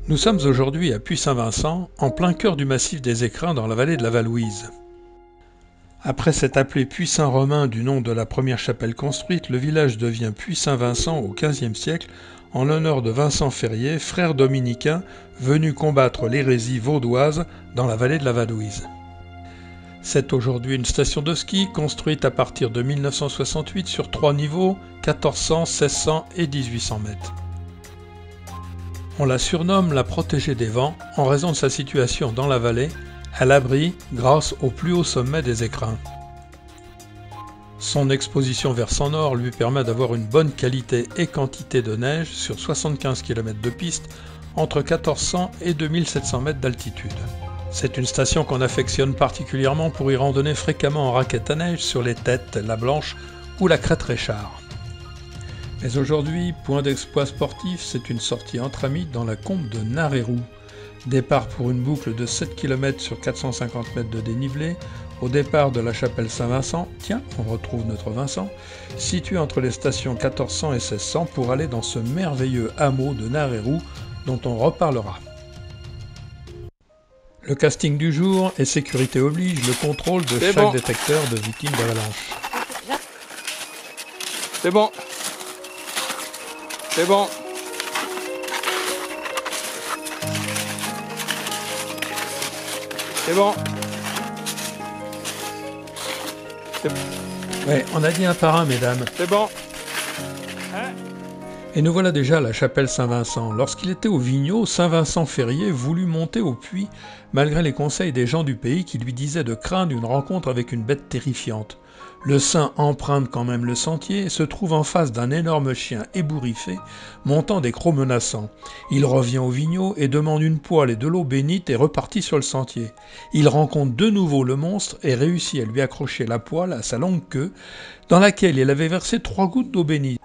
Nous sommes aujourd'hui à Puy-Saint-Vincent, en plein cœur du massif des Écrins dans la vallée de la Valouise. Après s'être appelé Puy-Saint-Romain du nom de la première chapelle construite, le village devient Puy-Saint-Vincent au XVe siècle en l'honneur de Vincent Ferrier, frère dominicain venu combattre l'hérésie vaudoise dans la vallée de la Valouise. C'est aujourd'hui une station de ski construite à partir de 1968 sur 3 niveaux, 1400, 1600 et 1800 mètres. On la surnomme la protégée des vents en raison de sa situation dans la vallée, à l'abri grâce au plus haut sommet des Écrins. Son exposition versant nord lui permet d'avoir une bonne qualité et quantité de neige sur 75 km de piste entre 1400 et 2700 mètres d'altitude. C'est une station qu'on affectionne particulièrement pour y randonner fréquemment en raquette à neige sur les Têtes, la Blanche ou la Crête Réchard. Mais aujourd'hui, point d'exploit sportif, c'est une sortie entre amis dans la combe de Narérou. Départ pour une boucle de 7 km sur 450 mètres de dénivelé, au départ de la chapelle Saint-Vincent, tiens, on retrouve notre Vincent, situé entre les stations 1400 et 1600 pour aller dans ce merveilleux hameau de Narérou dont on reparlera. Le casting du jour et sécurité oblige le contrôle de chaque détecteur de victimes d'avalanche. C'est bon. C'est bon. C'est bon. Ouais, on a dit un par un, mesdames. C'est bon. Et nous voilà déjà à la chapelle Saint-Vincent. Lorsqu'il était au Vigneaud, Saint-Vincent Ferrier voulut monter au puits, malgré les conseils des gens du pays qui lui disaient de craindre une rencontre avec une bête terrifiante. Le saint emprunte quand même le sentier et se trouve en face d'un énorme chien ébouriffé, montant des crocs menaçants. Il revient au Vigneaud et demande une poêle et de l'eau bénite et repartit sur le sentier. Il rencontre de nouveau le monstre et réussit à lui accrocher la poêle à sa longue queue, dans laquelle il avait versé 3 gouttes d'eau bénite.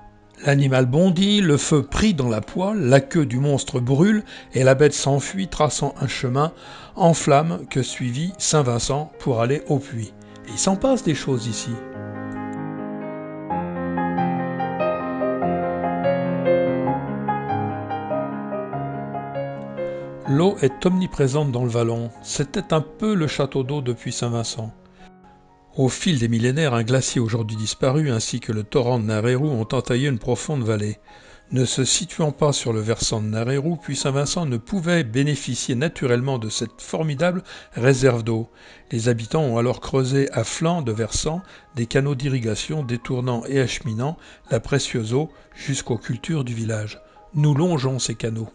L'animal bondit, le feu prit dans la poêle, la queue du monstre brûle et la bête s'enfuit traçant un chemin en flammes que suivit Saint-Vincent pour aller au puits. Et il s'en passe des choses ici. L'eau est omniprésente dans le vallon. C'était un peu le château d'eau depuis Saint-Vincent. Au fil des millénaires, un glacier aujourd'hui disparu ainsi que le torrent de Narérou ont entaillé une profonde vallée. Ne se situant pas sur le versant de Narérou, Puy-Saint-Vincent ne pouvait bénéficier naturellement de cette formidable réserve d'eau. Les habitants ont alors creusé à flanc de versant des canaux d'irrigation détournant et acheminant la précieuse eau jusqu'aux cultures du village. Nous longeons ces canaux.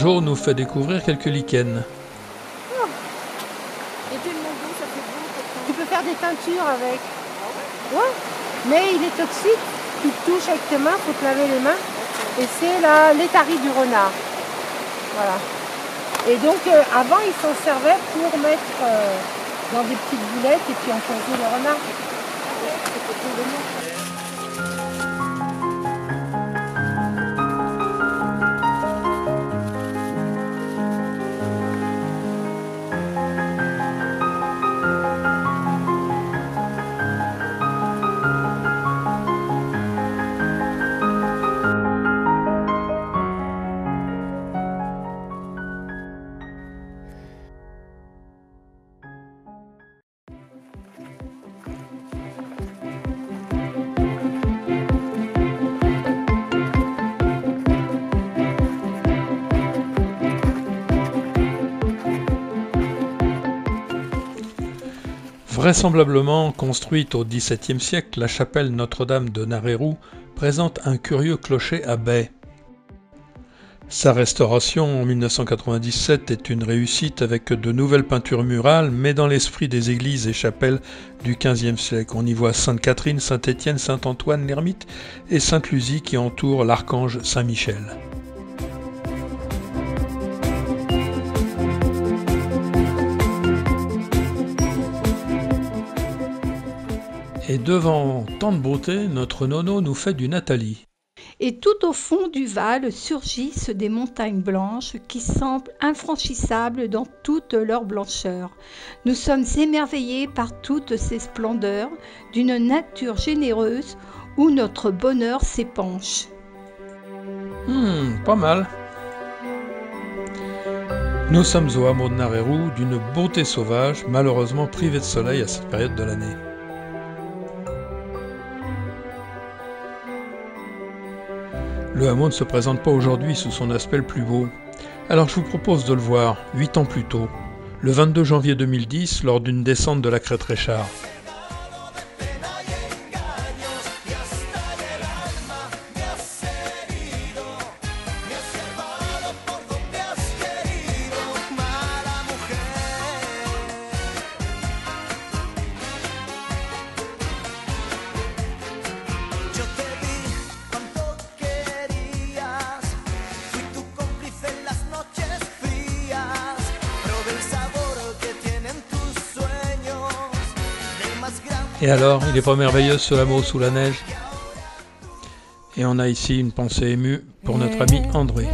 Jo nous fait découvrir quelques lichens. Tu peux faire des teintures avec. Ouais. Mais il est toxique. Tu te touches avec tes mains, il faut te laver les mains. Et c'est la laitarie du renard. Voilà. Et donc avant ils s'en servaient pour mettre dans des petites boulettes et puis enfoncer le renard. Vraisemblablement construite au XVIIe siècle, la chapelle Notre-Dame de Narérou présente un curieux clocher à baie. Sa restauration en 1997 est une réussite avec de nouvelles peintures murales, mais dans l'esprit des églises et chapelles du XVe siècle. On y voit Sainte-Catherine, Saint-Étienne, Saint-Antoine l'Ermite et Sainte-Lucie qui entourent l'archange Saint-Michel. Et devant tant de beauté, notre nono nous fait du Nathalie. Et tout au fond du Val surgissent des montagnes blanches qui semblent infranchissables dans toute leur blancheur. Nous sommes émerveillés par toutes ces splendeurs d'une nature généreuse où notre bonheur s'épanche. Pas mal. Nous sommes au hameau de Narérou, d'une beauté sauvage, malheureusement privée de soleil à cette période de l'année. Le hameau ne se présente pas aujourd'hui sous son aspect le plus beau. Alors je vous propose de le voir 8 ans plus tôt, le 22 janvier 2010, lors d'une descente de la crête Réchard. Et alors, il est pas merveilleux ce hameau sous la neige? Et on a ici une pensée émue pour notre ami André.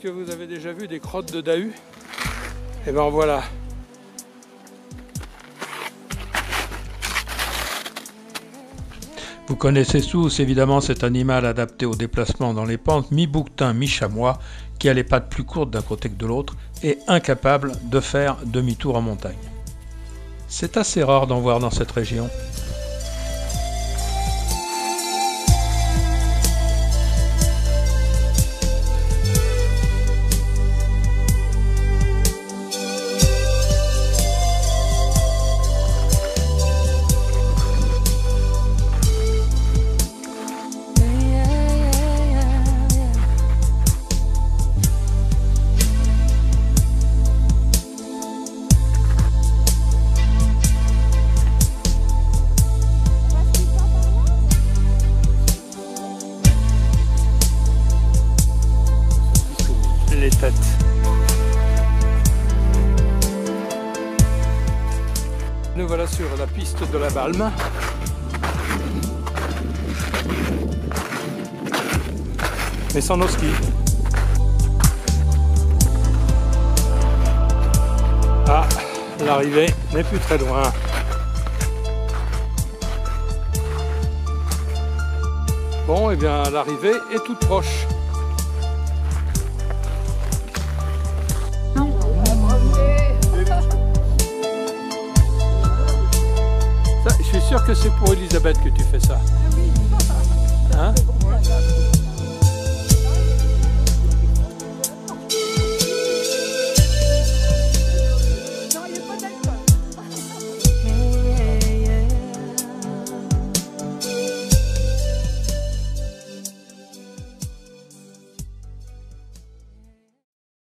Que vous avez déjà vu des crottes de Dahu? Et ben voilà. Vous connaissez tous évidemment cet animal adapté au déplacement dans les pentes, mi-bouquetin, mi-chamois, qui a les pattes plus courtes d'un côté que de l'autre et incapable de faire demi-tour en montagne. C'est assez rare d'en voir dans cette région. Les têtes. Nous voilà sur la piste de la Balme. Mais sans nos skis. Ah, l'arrivée n'est plus très loin. Bon, et bien l'arrivée est toute proche. Ça, je suis sûr que c'est pour Elisabeth que tu fais ça. Hein?